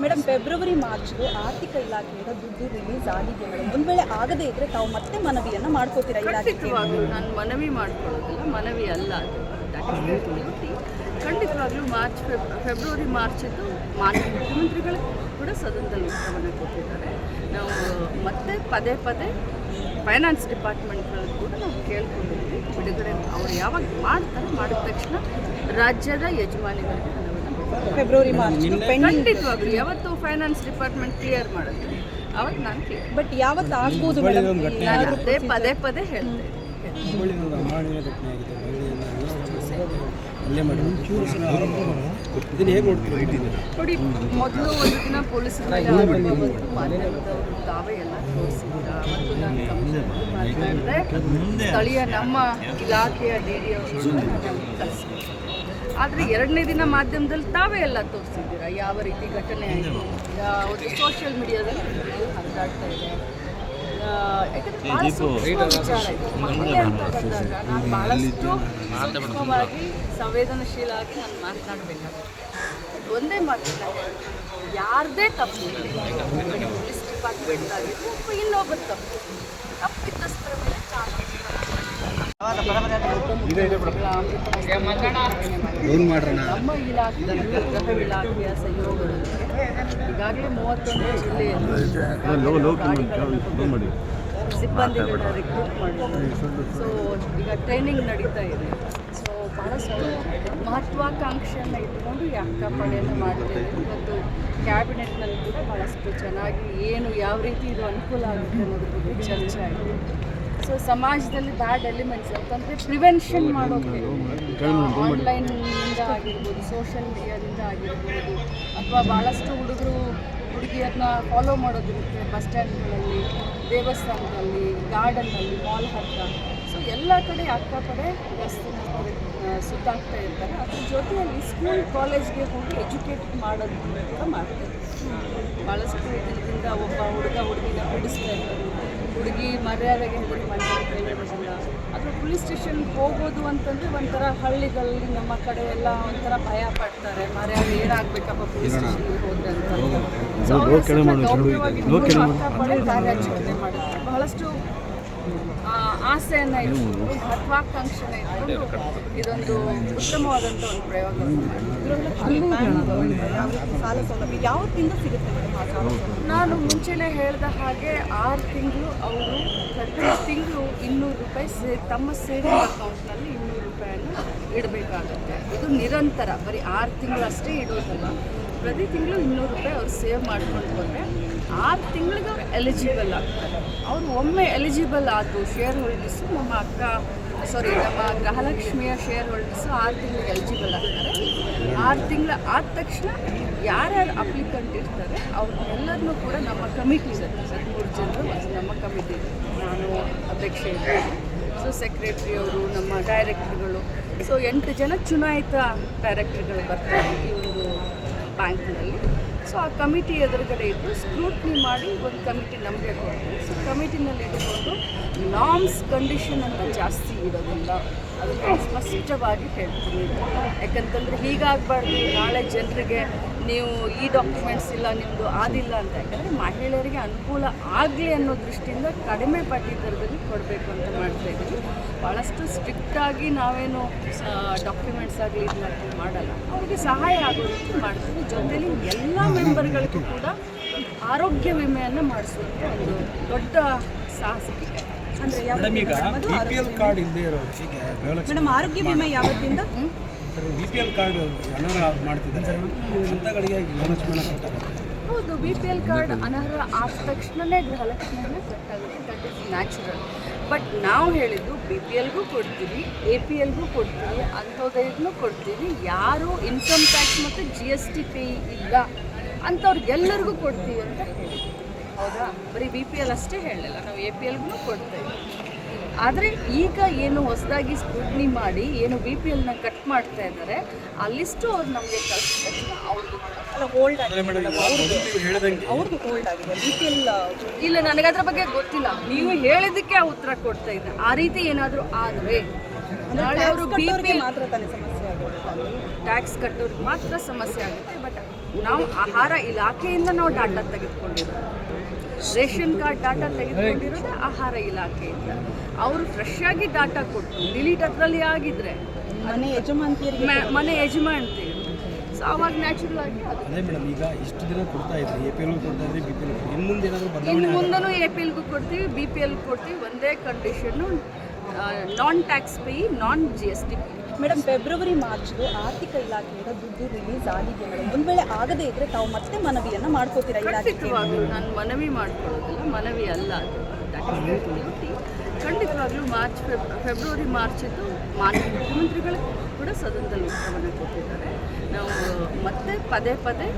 Madam, February March ಆರ್ಥಿಕ ಇಲಾಖೆಯಿಂದ ದುಡ್ಡು ರಿಲೀಸ್ ಆಗಿದೆ ಮೇಡಮ್. ಒಂದು ವೇಳೆ ಆಗದೇ ಇದ್ರೆ ತಾವು ಮತ್ತೆ ಮನವಿಯನ್ನು ಮಾಡ್ಕೋತೀರಾ ಇಲಾಖೆಗೆ? ನಾನು ಮನವಿ ಮಾಡ್ಕೊಳ್ಳೋದಿಲ್ಲ, ಮನವಿ ಅಲ್ಲ ಅದು, ಖಂಡಿತವಾಗ್ಲೂ ಫೆಬ್ರವರಿ ಮಾರ್ಚಿದ್ದು ಮಾನ್ಯ ಮುಖ್ಯಮಂತ್ರಿಗಳು ಕೂಡ ಸದನದಲ್ಲಿ ಉತ್ತರವನ್ನು ಕೊಟ್ಟಿದ್ದಾರೆ. ನಾವು ಮತ್ತೆ ಪದೇ ಪದೇ ಫೈನಾನ್ಸ್ ಡಿಪಾರ್ಟ್ಮೆಂಟ್ಗಳು ಕೂಡ ನಾವು ಕೇಳ್ಕೊಂಡಿದ್ವಿ, ಬಿಡುಗಡೆ ಅವ್ರು ಯಾವಾಗ ಮಾಡ್ತಾರೆ, ಮಾಡಿದ ತಕ್ಷಣ ರಾಜ್ಯದ ಯಜಮಾನಿಗಳಿಗೆ ಹಣವನ್ನು ಫೆಬ್ರವರಿ ಮಾರ್ಚ್ ಖಂಡಿತವಾಗ್ಲೂ ಯಾವತ್ತು ಫೈನಾನ್ಸ್ ಡಿಪಾರ್ಟ್ಮೆಂಟ್ ಕ್ಲಿಯರ್ ಮಾಡುತ್ತೆ ಅವತ್ತು ನಾನು ಬಟ್ ಯಾವತ್ತು ಆಗ್ಬೋದು ಮೇಡಮ್? ಅದೇ ಪದೇ ಪದೇ ಹೇಳ್ತೇನೆ. ನೋಡಿ, ಮೊದಲು ಒಂದು ದಿನ ಪೊಲೀಸರು ಮಾಧ್ಯಮದವರು ತಾವೇ ಎಲ್ಲ ತೋರಿಸಿದ್ರ, ಅವತ್ತು ನಾನು ಮಾತಾಡಿದ್ರೆ ಸ್ಥಳೀಯ ನಮ್ಮ ಇಲಾಖೆಯ DD ಅವರು, ಆದರೆ ಎರಡನೇ ದಿನ ಮಾಧ್ಯಮದಲ್ಲಿ ತಾವೇ ಎಲ್ಲ ತೋರಿಸಿದ್ದೀರ ಯಾವ ರೀತಿ ಘಟನೆ ಆಯಿತು, ಒಂದು ಸೋಷಿಯಲ್ ಮೀಡಿಯಾದಲ್ಲಿ ಹರಿದಾಡ್ತಾ ಇದೆ. ಯಾಕಂದರೆ ಭಾಳ ಸೂಕ್ಷ್ಮ ವಿಚಾರ ಇದೆ. ಮಹಿಳೆ ಅಂತ ಬಂದಾಗ ನಾನು ಭಾಳಷ್ಟು ಸೂಕ್ಷ್ಮವಾಗಿ ಸಂವೇದನಶೀಲ ಆಗಿ ನಾನು ಮಾತನಾಡಬೇಕಾಗುತ್ತೆ. ಒಂದೇ ಮಾತಿನ ಯಾರದೇ ತಪ್ಪು, ಪೊಲೀಸ್ ಡಿಪಾರ್ಟ್ಮೆಂಟ್ ಆಗಿದ್ದು ಇನ್ನೊಬ್ಬರು ತಪ್ಪಿತಸ್ಥರ ಮೇಲೆ ನಮ್ಮ ಇಲಾಖೆ ಗೃಹ ಇಲಾಖೆಯ ಸಹಯೋಗದೊಂದಿಗೆ ಈಗಾಗಲೇ 31 ಜಿಲ್ಲೆಯಲ್ಲಿ ಸಿಬ್ಬಂದಿಗಳನ್ನ ರಿಕ್ರೂಟ್ ಮಾಡಿದ್ದಾರೆ. ಸೊ ಈಗ ಟ್ರೈನಿಂಗ್ ನಡೀತಾ ಇದೆ. ಸೊ ಭಾಳಷ್ಟು ಮಹತ್ವಾಕಾಂಕ್ಷೆಯನ್ನು ಇಟ್ಕೊಂಡು ಈ ಅಕ್ಕಪಡೆಯನ್ನು ಮಾಡ್ತಿದ್ದೀವಿ. ಇವತ್ತು ಕ್ಯಾಬಿನೆಟ್ನಲ್ಲಿ ಕೂಡ ಭಾಳಷ್ಟು ಚೆನ್ನಾಗಿ ಏನು ಯಾವ ರೀತಿ ಇದು ಅನುಕೂಲ ಆಗುತ್ತೆ ಅನ್ನೋದ್ರ ಬಗ್ಗೆ ಚರ್ಚೆ ಆಗಿದೆ. ಸೊ ಸಮಾಜದಲ್ಲಿ ಬ್ಯಾಡ್ ಎಲಿಮೆಂಟ್ಸ್ ಅಂತಂದರೆ ಪ್ರಿವೆನ್ಷನ್ ಮಾಡೋದು, ಆನ್ಲೈನಿಂದ ಆಗಿರ್ಬೋದು, ಸೋಷಿಯಲ್ ಮೀಡಿಯಾದಿಂದ ಆಗಿರ್ಬೋದು, ಅಥವಾ ಭಾಳಷ್ಟು ಹುಡುಗಿಯರನ್ನ ಫಾಲೋ ಮಾಡೋದಿರುತ್ತೆ ಬಸ್ ಸ್ಟ್ಯಾಂಡ್ಗಳಲ್ಲಿ, ದೇವಸ್ಥಾನದಲ್ಲಿ, ಗಾರ್ಡನ್ನಲ್ಲಿ, ಮಾಲ್ ಹತ್ರ. ಸೊ ಎಲ್ಲ ಕಡೆ ಅಕ್ಕಪಡೆ ಗಸ್ತಿನ ಸುತ್ತಾಗ್ತಾ ಇರ್ತಾರೆ. ಅದ್ರ ಜೊತೆಯಲ್ಲಿ ಸ್ಕೂಲ್ ಕಾಲೇಜ್ಗೆ ಹೋಗಿ ಎಜುಕೇಟ್ ಮಾಡೋದು ಕೂಡ ಮಾಡ್ತಾರೆ. ಭಾಳಷ್ಟು ಇದರಿಂದ ಒಬ್ಬ ಹುಡುಗಿನ ಬಿಡಿಸ್ತಾ ಇರ್ತಾರೆ. ಹುಡುಗಿ ಮರ್ಯಾದೆಗೆ ಹೆದರಿ ಮನೆಯಲ್ಲಿ ಕೈಗೊಳ್ಳೋದಿಲ್ಲ. ಅಥವಾ ಪೊಲೀಸ್ ಸ್ಟೇಷನ್ಗೆ ಹೋಗೋದು ಅಂತಂದರೆ ಒಂಥರ ಹಳ್ಳಿಗಳಲ್ಲಿ ನಮ್ಮ ಕಡೆ ಎಲ್ಲ ಒಂಥರ ಭಯ ಪಡ್ತಾರೆ, ಮರ್ಯಾದೆ ಏನಾಗಬೇಕಪ್ಪ ಪೊಲೀಸ್ ಸ್ಟೇಷನ್ಗೆ ಹೋದ್ರೆ ಅಂತ. ಅಕ್ಕಪಡೆ ಕಾರ್ಯಾಚರಣೆ ಮಾಡುತ್ತೆ. ಬಹಳಷ್ಟು ಆಸೆಯನ್ನು ಇಟ್ಕೊಂಡು, ಮಹತ್ವಾಕಾಂಕ್ಷೆನ ಇಟ್ಕೊಂಡು ಇದೊಂದು ಉತ್ತಮವಾದಂಥ ಒಂದು ಪ್ರಯೋಗವನ್ನು ಸಾಲ ಸೌಲಭ್ಯ ಯಾವತ್ತಿಂದ ಸಿಗುತ್ತೆ ಮೇಡಮ್? ನಾನು ಮುಂಚೆನೇ ಹೇಳಿದ ಹಾಗೆ 6 ತಿಂಗಳು ಅವರು ಪ್ರತಿ ತಿಂಗಳು 200 ರೂಪಾಯಿ ತಮ್ಮ ಸೇವಿಂಗ್ ಅಕೌಂಟ್ನಲ್ಲಿ 200 ರೂಪಾಯಿಯನ್ನು ಇಡಬೇಕಾಗುತ್ತೆ. ಇದು ನಿರಂತರ, ಬರೀ 6 ತಿಂಗಳು ಅಷ್ಟೇ ಇಡೋದಲ್ಲ, ಪ್ರತಿ ತಿಂಗಳು 200 ರೂಪಾಯಿ ಅವ್ರು ಸೇವ್ ಮಾಡ್ಕೊಂಡು ಹೋದರೆ 6 ತಿಂಗಳಿಗೆ ಅವ್ರು ಎಲಿಜಿಬಲ್ ಆಗ್ತಾರೆ. ಅವರು ಒಮ್ಮೆ ಎಲಿಜಿಬಲ್ ಆದವು ಶೇರ್ ಹೋಲ್ಡರ್ಸು, ನಮ್ಮ ಗೃಹಲಕ್ಷ್ಮಿಯ ಶೇರ್ ಹೋಲ್ಡರ್ಸು 6 ತಿಂಗಳಿಗೆ ಎಲಿಜಿಬಲ್ ಆಗ್ತಾರೆ. 6 ತಿಂಗಳ ಆದ ತಕ್ಷಣ ಯಾರ್ಯಾರು ಅಪ್ಲಿಕೆಂಟ್ ಇರ್ತಾರೆ ಅವ್ರನ್ನೆಲ್ಲರನ್ನೂ ಕೂಡ ನಮ್ಮ ಕಮಿಟಿ ಇದೆ, 3 ಜನರು ಮತ್ತು ನಮ್ಮ ಕಮಿಟಿ, ನಾನು ಅಧ್ಯಕ್ಷೆ ಇರ್ತೀನಿ. ಸೊ ಸೆಕ್ರೆಟ್ರಿ ಅವರು, ನಮ್ಮ ಡೈರೆಕ್ಟ್ರುಗಳು, ಸೊ 8 ಜನ ಚುನಾಯಿತ ಡೈರೆಕ್ಟ್ರುಗಳು ಬರ್ತಾರೆ ಈ ಒಂದು ಬ್ಯಾಂಕ್ನಲ್ಲಿ. ಸೊ ಆ ಕಮಿಟಿ ಎದುರುಗಡೆ ಇದ್ದು ಸ್ಕ್ರೂಟ್ನಿ ಮಾಡಿ ಒಂದು ಕಮಿಟಿ ನಮಗೆ ಕೊಡ್ತೀವಿ. ಸೊ ಕಮಿಟಿನಲ್ಲಿ ಇಟ್ಕೊಂಡು ನಾರ್ಮ್ಸ್ ಕಂಡೀಷನ್ ಅಂತ ಜಾಸ್ತಿ ಇಡೋದಿಲ್ಲ, ಅದನ್ನು ಸ್ಪಷ್ಟವಾಗಿ ಹೇಳ್ತೀನಿ. ಯಾಕಂತಂದರೆ ಹೀಗಾಗಬಾರ್ದು, ನಾಳೆ ಜನರಿಗೆ ನೀವು ಈ ಡಾಕ್ಯುಮೆಂಟ್ಸ್ ಇಲ್ಲ, ನಿಮ್ಮದು ಆದಿಲ್ಲ ಅಂತ. ಯಾಕಂದರೆ ಮಹಿಳೆಯರಿಗೆ ಅನುಕೂಲ ಆಗಲಿ ಅನ್ನೋ ದೃಷ್ಟಿಯಿಂದ ಕಡಿಮೆ ಬಡ್ಡಿ ದರದಲ್ಲಿ ಕೊಡಬೇಕು ಅಂತ ಮಾಡ್ತಾಯಿದ್ದೀವಿ. ಭಾಳಷ್ಟು ಸ್ಟ್ರಿಕ್ಟಾಗಿ ನಾವೇನು ಡಾಕ್ಯುಮೆಂಟ್ಸ್ ಆಗಲಿ ಇದನ್ನ ಮಾಡಲ್ಲ, ಅವರಿಗೆ ಸಹಾಯ ಆಗೋ ರೀತಿ ಮಾಡ್ತೀವಿ. ಜೊತೆಲಿ ಎಲ್ಲ ಮೆಂಬರ್ಗಳಿಗೂ ಕೂಡ ಆರೋಗ್ಯ ವಿಮೆಯನ್ನು ಮಾಡಿಸುವಂಥ ಒಂದು ದೊಡ್ಡ ಸಾಹಸಿಕೆ. ಅಂದರೆ ಕಾರ್ಡ್ ಇಲ್ಲದೆ ಇರೋ ಮೇಡಮ್ ಆರೋಗ್ಯ ವಿಮೆ ಯಾವತ್ತಿಂದ? BPL ಕಾರ್ಡ್ ಅನರ್ಹ ಮಾಡ್ತಿದ್ದಾರೆ ಅಂತಗಳಿಗೆ ಗೃಹಲಕ್ಷ್ಮಿ ಹೌದು, BPL ಕಾರ್ಡ್ ಅನರ್ಹ ಆದ ತಕ್ಷಣವೇ ಗೃಹಲಕ್ಷ್ಮಿಯನ್ನು ಕಟ್ಟಾಗುತ್ತೆ. That is natural. ಬಟ್ ನಾವು ಹೇಳಿದ್ದು BPLಗೂ ಕೊಡ್ತೀವಿ, APLಗೂ ಕೊಡ್ತೀವಿ, ಅಂಥೋದೈದನ್ನೂ ಕೊಡ್ತೀವಿ. ಯಾರು ಇನ್ಕಮ್ ಟ್ಯಾಕ್ಸ್ ಮತ್ತು GST ಪೇ ಇಲ್ಲ ಅಂಥವ್ರಿಗೆಲ್ಲರಿಗೂ ಕೊಡ್ತೀವಿ ಅಂತ ಹೇಳಿ, ಹೌದಾ? ಬರೀ BPL ಅಷ್ಟೇ ಹೇಳಲಿಲ್ಲ, ನಾವು APLಗೂ ಕೊಡ್ತೇವೆ. ಆದರೆ ಈಗ ಏನು ಹೊಸದಾಗಿ ಸ್ಕ್ರೂಟ್ನಿ ಮಾಡಿ ಏನು BPLನ ಕಟ್ ಮಾಡ್ತಾ ಇದ್ದಾರೆ, ಆ ಲಿಸ್ಟು ಅವ್ರು ನಮಗೆ ಕಳಿಸಿದ ಅವ್ರಿಗೂ ಹೋಲ್ಡ್ ಆಗಿದೆ, ಅವ್ರಿಗೂ ಹೋಲ್ಡ್ ಆಗಿದೆ BPL. ಇಲ್ಲ, ನನಗದ್ರ ಬಗ್ಗೆ ಗೊತ್ತಿಲ್ಲ. ನೀವು ಹೇಳಿದ್ದಕ್ಕೆ ಆ ಉತ್ತರ ಕೊಡ್ತಾ ಇದ್ದೆ. ಆ ರೀತಿ ಏನಾದರೂ ಆದರೆ ನಾಳೆ ಅವರು ಮಾತ್ರ ತಾನೇ ಸಮಸ್ಯೆ ಆಗುತ್ತೆ, ಟ್ಯಾಕ್ಸ್ ಕಟ್ಟೋರಿಗೆ ಮಾತ್ರ ಸಮಸ್ಯೆ ಆಗುತ್ತೆ. ಬಟ್ ನಾವು ಆಹಾರ ಇಲಾಖೆಯಿಂದ ನಾವು ಡಾಟಾ ತೆಗೆದುಕೊಂಡಿರೋದು, ರೇಷನ್ ಕಾರ್ಡ್ ಡಾಟಾ ತೆಗೆದುಕೊಂಡಿರೋದು ಆಹಾರ ಇಲಾಖೆಯಿಂದ. ಅವರು ಫ್ರೆಶ್ ಆಗಿ ಡಾಟಾ ಕೊಟ್ಟು ಡಿಲೀಟ್ ಅದರಲ್ಲಿ ಆಗಿದ್ರೆ ಮನೆ ಯಜಮಾಂತಿಯರಿಗೆ ಮನೆ ಯಜಮಾನ್ತಿ, ಸೊ ಅವಾಗ ನ್ಯಾಚುರಲ್ ಆಗಿ ಅದೇ ಮೇಡಮ್, ಈಗ ಇಷ್ಟು ದಿನ ಕೊಡ್ತಾ ಇದ್ರಿ, ಎ ಪಿ ಎಲ್ ಕೊಡ್ತಾ ಇದ್ರಿ, ಬಿ ಪಿ ಎಲ್ ಇನ್ನು ಮುಂದೆ ಏನಾದರೂ ಇನ್ನು ಬದಲಾವಣೆ ಮುಂದೂ ಎ ಪಿ ಎಲ್ಗೂ ಕೊಡ್ತೀವಿ, ಬಿ ಪಿ ಎಲ್ ಕೊಡ್ತೀವಿ. ಒಂದೇ ಕಂಡೀಷನ್ನು ನಾನ್ ಟ್ಯಾಕ್ಸ್ ಪೇ, ನಾನ್ GST ಪೇ. ಮೇಡಮ್, ಫೆಬ್ರವರಿ ಮಾರ್ಚ್ಗೆ ಆರ್ಥಿಕ ಇಲಾಖೆಯಿಂದ ದುಡ್ಡು ರಿಲೀಸ್ ಆಗಿದೆ ಮೇಡಮ್. ಒಂದು ವೇಳೆ ಆಗದೇ ಇದ್ರೆ ತಾವು ಮತ್ತೆ ಮನವಿಯನ್ನು ಮಾಡ್ಕೋತೀರಾ ಇಲಾಖೆಗೆ? ಖಂಡಿತವಾಗ್ಲೂ ನಾನು ಮನವಿ ಮಾಡ್ಕೊಳ್ಳೋದಿಲ್ಲ, ಮನವಿ ಅಲ್ಲ ಅದು, ದಟ್ ಇಸ್ ಡ್ಯೂಟಿ. ಖಂಡಿತವಾಗ್ಲೂ ಫೆಬ್ರವರಿ ಮಾರ್ಚಿದ್ದು ಮಾನ್ಯ ಮುಖ್ಯಮಂತ್ರಿಗಳು ಕೂಡ ಸದನದಲ್ಲಿ ಉತ್ತರವನ್ನು ಕೊಟ್ಟಿದ್ದಾರೆ. ನಾವು ಮತ್ತೆ ಪದೇ ಪದೇ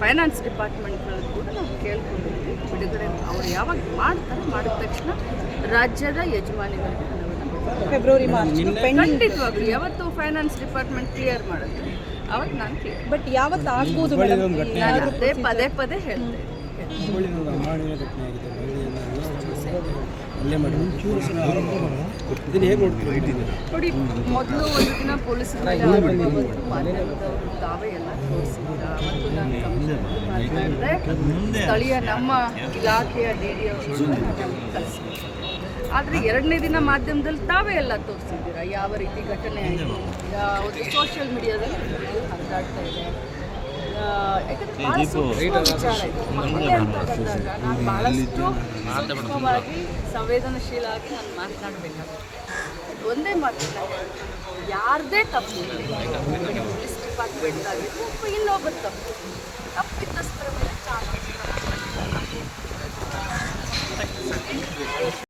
ಫೈನಾನ್ಸ್ ಡಿಪಾರ್ಟ್ಮೆಂಟ್ಗಳು ಕೂಡ ನಾವು ಕೇಳ್ಕೊಂಡಿದ್ವಿ, ಬಿಡುಗಡೆ ಅವ್ರು ಯಾವಾಗ ಮಾಡ್ತಾರೆ, ಮಾಡಿದ ತಕ್ಷಣ ರಾಜ್ಯದ ಯಜಮಾನಿಗಳಿಗೆ ಹಣವನ್ನು ಕೊಡ್ತಾರೆ. February March pending. ಖಂಡಿತವಾಗ್ಲೂ ಯಾವತ್ತು ಫೈನಾನ್ಸ್ ಡಿಪಾರ್ಟ್ಮೆಂಟ್ ಕ್ಲಿಯರ್ ಮಾಡುತ್ತೆ ಅವಾಗ ನಾನು ಕ್ಲಿಯರ್. ಬಟ್ ಯಾವತ್ತು ಆಗ್ಬೋದು ಮೇಡಮ್? ನಾನು ಅದೇ ಪದೇ ಪದೇ ಹೇಳ್ತೇನೆ. ಹುಬ್ಬಳ್ಳಿನಲ್ಲಿ ಒಂದು ಅಮಾನವೀಯ ಘಟನೆ ಆಗಿದೆ, ಮಹಿಳೆಯನ್ನು ಹಲ್ಲೆ ಮಾಡಿ ಇದನ್ನು ಹೇಗೆ ನೋಡ್ತೀವಿ? ನೋಡಿ, ಮೊದಲು ಒಂದು ದಿನ ಪೊಲೀಸರ ಮೇಲೆ ಆರೋಪ ಬಂತು, ಮಾಧ್ಯಮದವರು ತಾವೇ ಎಲ್ಲ ತೋರಿಸಿದ್ದೀರ. ಅವತ್ತು ನಾನು ಕಮಿಷನರ್ ಮಾತನಾಡಿದೆ, ಸ್ಥಳೀಯ ನಮ್ಮ ಇಲಾಖೆಯ DD ಅವರು ಕಳಿಸಿದ್ರು. ಆದರೆ ಎರಡನೇ ದಿನ ಮಾಧ್ಯಮದಲ್ಲಿ ತಾವೇ ಎಲ್ಲ ತೋರಿಸಿದ್ದೀರ ಯಾವ ರೀತಿ ಘಟನೆ ಆಯಿತು. ಒಂದು ಸೋಷಿಯಲ್ ಮೀಡಿಯಾದಲ್ಲಿ ಹರಿದಾಡ್ತಾ ಇದೆ. ಯಾಕಂದರೆ ಭಾಳ ಸೂಕ್ಷ್ಮ ವಿಚಾರ ಇದು. ಮಹಿಳೆ ಅಂತ ಬಂದಾಗ ನಾನು ಭಾಳಷ್ಟು ಸೂಕ್ಷ್ಮವಾಗಿ ಸಂವೇದನಶೀಲ ಆಗಿ ನಾನು ಮಾತನಾಡಬೇಕಾಗುತ್ತೆ. ಒಂದೇ ಮಾತನ್ನ ಯಾರದೇ ತಪ್ಪು, ಪೊಲೀಸ್ ಡಿಪಾರ್ಟ್ಮೆಂಟ್ ಆಗಿದ್ದು ಇನ್ನೊಬ್ಬರು ತಪ್ಪಿದ್ದಸ್ತರ ಮೇಲೆ ಚಾರ್ಜ್